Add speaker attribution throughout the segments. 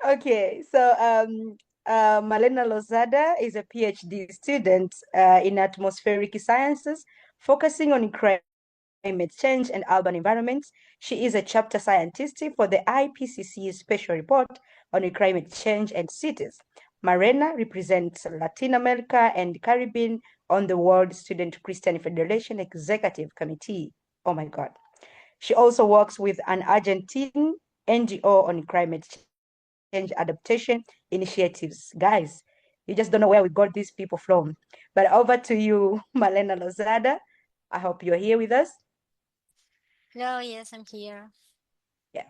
Speaker 1: Okay, so Malena Lozada is a PhD student in atmospheric sciences, focusing on climate change and urban environments. She is a chapter scientist for the IPCC Special Report on climate change and cities. Marena represents Latin America and Caribbean on the World Student Christian Federation Executive Committee. Oh my God. She also works with an Argentine NGO on climate change adaptation initiatives. Guys, you just don't know where we got these people from. But over to you, Malena Lozada. I hope you're here with us.
Speaker 2: Hello, yes, I'm here.
Speaker 1: Yeah.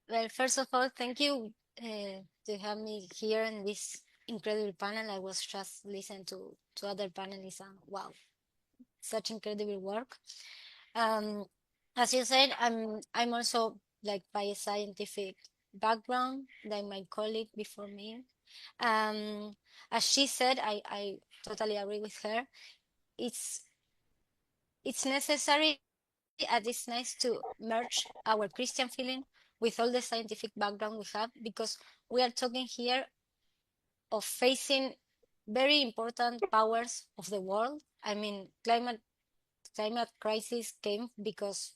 Speaker 2: Well, first of all, thank you to have me here in this incredible panel. I was just listening to other panelists and wow, such incredible work. Um, as you said, I'm also like by a scientific background, like my colleague before me. Um, as she said, I totally agree with her. It's it's necessary and it's nice to merge our Christian feeling with all the scientific background we have because we are talking here of facing very important powers of the world. I mean, climate crisis came because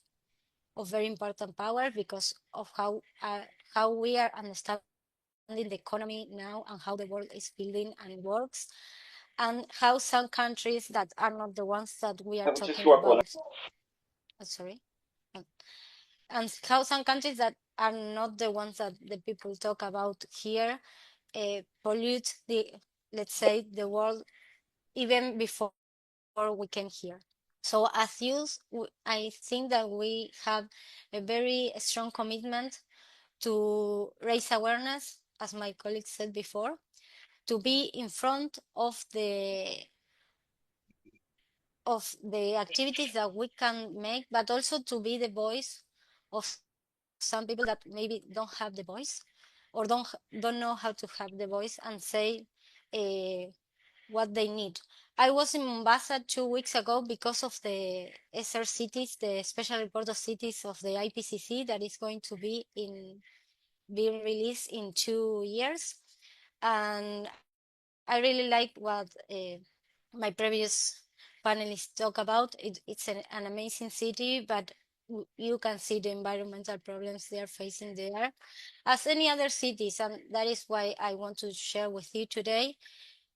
Speaker 2: of very important power because of how we are understanding the economy now and how the world is building and works, and how some countries that are not the ones that we are talking about. Sorry. Uh, and how some countries that are not the ones that the people talk about here pollute the, let's say, the world even before we came here. So as youth, I think that we have a very strong commitment to raise awareness, as my colleague said before, to be in front of the activities that we can make, but also to be the voice of some people that maybe don't have the voice or don't know how to have the voice and say uh, what they need. I was in Mombasa 2 weeks ago because of the SR cities, the special report of cities of the IPCC that is going to be being released in 2 years. And I really like what my previous panelists talk about. It's an amazing city, but you can see the environmental problems they are facing there, as any other cities, and that is why I want to share with you today,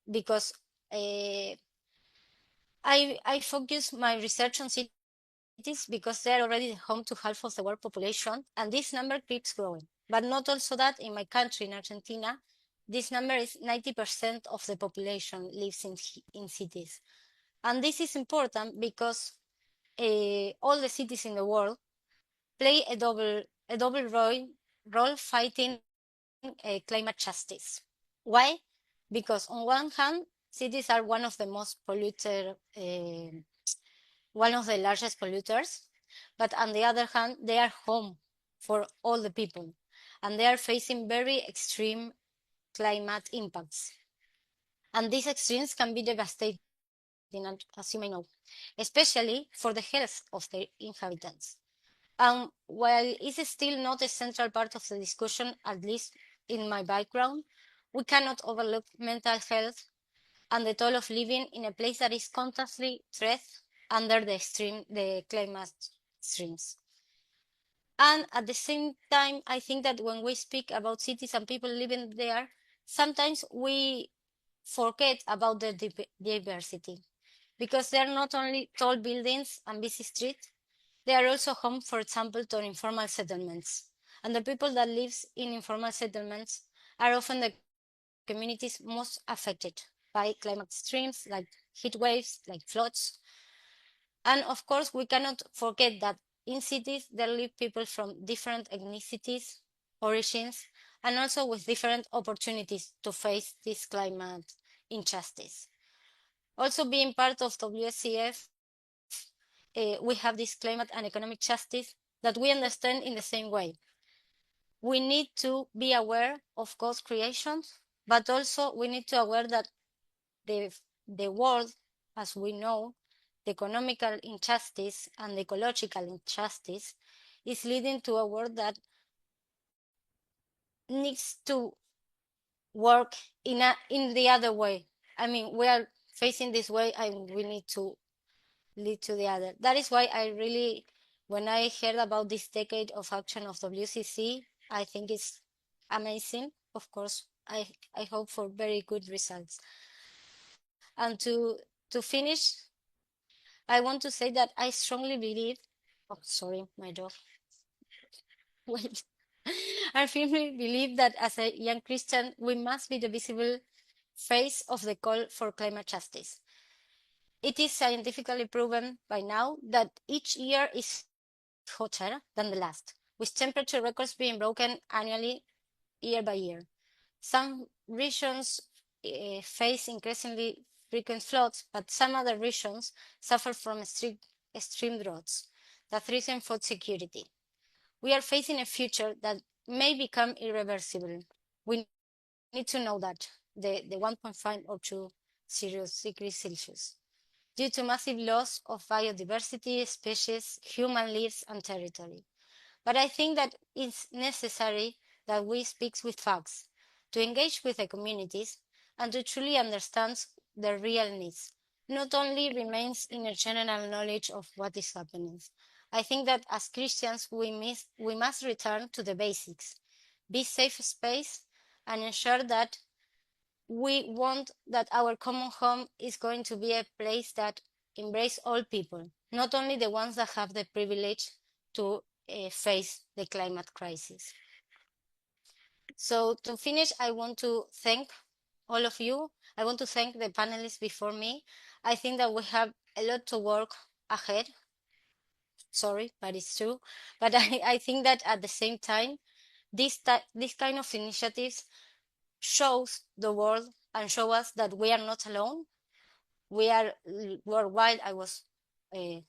Speaker 2: because uh, I focus my research on cities because they are already home to half of the world population, and this number keeps growing. But not also that in my country, in Argentina, this number is 90% of the population lives in cities. And this is important because all the cities in the world play a double role fighting climate justice. Why? Because on one hand, cities are one of the most polluted, one of the largest polluters, but on the other hand, they are home for all the people, and they are facing very extreme climate impacts. And these extremes can be devastating, as you may know, especially for the health of the inhabitants. While it's still not a central part of the discussion, at least in my background, we cannot overlook mental health and the toll of living in a place that is constantly threatened under the climate extremes. And at the same time, I think that when we speak about cities and people living there, sometimes we forget about the diversity, because they are not only tall buildings and busy streets, they are also home, for example, to informal settlements. And the people that live in informal settlements are often the communities most affected by climate extremes like heat waves, like floods. And of course, we cannot forget that in cities there live people from different ethnicities, origins, and also with different opportunities to face this climate injustice. Also, being part of WSCF, we have this climate and economic justice that we understand in the same way. We need to be aware of God's creations, but also we need to aware that the world, as we know, the economical injustice and the ecological injustice is leading to a world that needs to work in the other way. I mean, we are facing this way and we need to lead to the other. That is why I really, when I heard about this decade of action of WCC, I think it's amazing. Of course, I hope for very good results. And to finish, I want to say that I strongly believe. Oh, sorry, my dog. Wait. I firmly believe that as a young Christian, we must be the visible face of the call for climate justice. It is scientifically proven by now that each year is hotter than the last, with temperature records being broken annually year by year. Some regions face increasingly frequent floods, but some other regions suffer from extreme droughts that threaten food security. We are facing a future that may become irreversible. We need to know that the 1.5 or 2 degrees Celsius due to massive loss of biodiversity, species, human lives, and territory. But I think that it's necessary that we speak with facts, to engage with the communities, and to truly understand their real needs. Not only remains in a general knowledge of what is happening. I think that as Christians, we must return to the basics, be safe space, and ensure that we want that our common home is going to be a place that embrace all people, not only the ones that have the privilege to face the climate crisis. So to finish, I want to thank all of you. I want to thank the panelists before me. I think that we have a lot to work ahead. Sorry, but it's true. But I think that at the same time, this kind of initiatives shows the world and show us that we are not alone. We are worldwide. I was uh,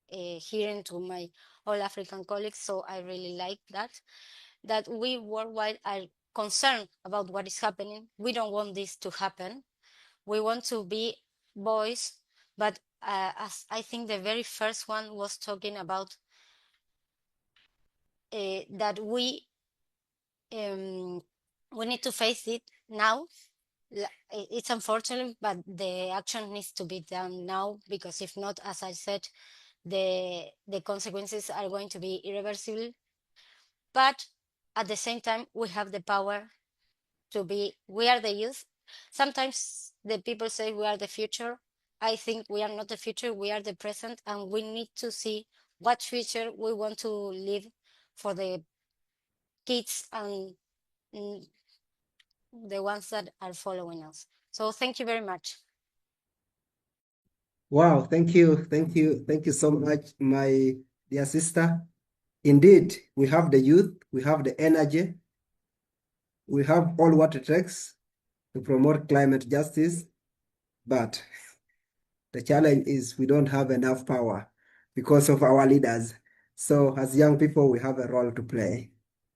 Speaker 2: hearing to my all African colleagues, so I really like that we worldwide are concerned about what is happening. We don't want this to happen. We want to be voice, but as I think the very first one was talking about that we need to face it now. It's unfortunate, but the action needs to be done now, because if not, as I said, the consequences are going to be irreversible. But at the same time, we have the power to be, we are the youth. Sometimes the people say we are the future. I think we are not the future, we are the present, and we need to see what future we want to live for the kids and the ones that are following us. So thank you very much.
Speaker 3: Wow, thank you, thank you, thank you so much, my dear sister. Indeed, we have the youth, we have the energy, we have all what it takes to promote climate justice, but the challenge is we don't have enough power because of our leaders. So as young people, we have a role to play.